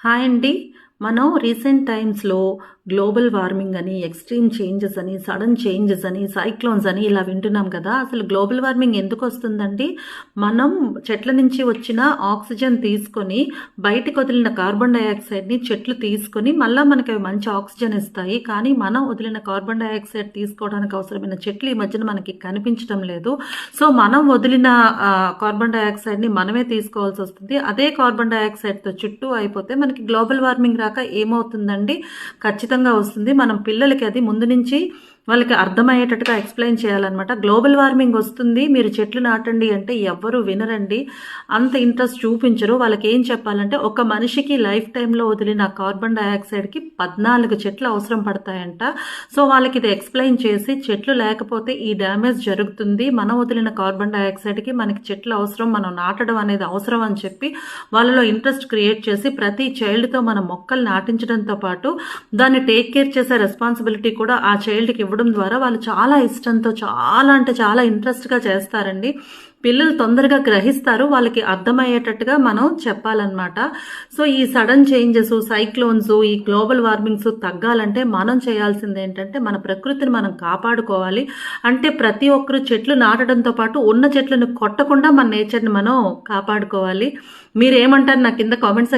Hi అండి. మనం recent టైమ్స్‌లో గ్లోబల్ వార్మింగ్ అని, ఎక్స్‌ట్రీమ్ చేంజెస్ అని, సడెన్ చేంజెస్ అని, సైక్లోన్స్ అని ఇలా వింటున్నాం కదా! అసలు గ్లోబల్ వార్మింగ్ ఎందుకొస్తుందండి? మనం చెట్ల నుంచి వచ్చిన ఆక్సిజన్ తీసుకొని, బయటికి వదిలిన కార్బన్ డయాక్సైడ్‌ని చెట్లు తీసుకొని, మళ్ళా మనకి మంచి ఆక్సిజన్ ఇస్తాయి. కానీ మనం వదిలిన కార్బన్ డయాక్సైడ్ తీసుకోవడానికి అవసరమైన చెట్లు ఈ మధ్యన మనకి కనిపించడం లేదు. సో, మనం వదిలిన కార్బన్ డయాక్సైడ్‌ని మనమే తీసుకోవాల్సొస్తుంది. అదే కార్బన్ డయాక్సైడ్‌తో చుట్టూ అయిపోతే మనకి గ్లోబల్ వార్మింగ్ రాక ఏమవుతుందండి? ఖచ్చితంగా వస్తుంది. మనం పిల్లలకి అది ముందు నుంచి వాళ్ళకి అర్థమయ్యేటట్టుగా ఎక్స్‌ప్లెయిన్ చేయాలనమాట. గ్లోబల్ వార్మింగ్ వస్తుంది, మీరు చెట్లు నాటండి అంటే ఎవ్వరు వినరండి. అంత ఇంట్రెస్ట్ చూపించరు. వాళ్ళకేం చెప్పాలంటే ఒక మనిషికి లైఫ్ టైమ్‌లో వదిలిన కార్బన్ డయాక్సైడ్‌కి 14 చెట్లు అవసరం పడతాయంట. సో, వాళ్ళకి ఇది ఎక్స్‌ప్లెయిన్ చేసి చెట్లు లేకపోతే ఈ డ్యామేజ్ జరుగుతుంది. మనం వదిలిన కార్బన్ డయాక్సైడ్‌కి మనకి చెట్లు అవసరం, మనం నాటడం అనేది అవసరం అని చెప్పి వాళ్ళలో ఇంట్రెస్ట్ క్రియేట్ చేసి ప్రతి చైల్డ్‌తో మనం మొక్కలు నాటించడంతో పాటు దాన్ని టేక్ కేర్ చేసే రెస్పాన్సిబిలిటీ కూడా ఆ చైల్డ్‌కి ఇవ్వడం ద్వారా వాళ్ళు చాలా ఇష్టంతో చాలా అంటే చాలా ఇంట్రెస్ట్‌గా చేస్తారండి. పిల్లలు తొందరగా గ్రహిస్తారు. వాళ్ళకి అర్థమయ్యేటట్టుగా మనం చెప్పాలన్నమాట. సో, ఈ సడన్ చేంజెస్, సైక్లోన్స్, ఈ గ్లోబల్ వార్మింగ్స్ తగ్గాలంటే మనం చేయాల్సింది ఏంటంటే మన ప్రకృతిని మనం కాపాడుకోవాలి. అంటే ప్రతి ఒక్కరు చెట్లు నాటడంతో పాటు ఉన్న చెట్లను కొట్టకుండా మన నేచర్‌ని మనం కాపాడుకోవాలి. మీరేమంటారు? నా కింద కామెంట్స్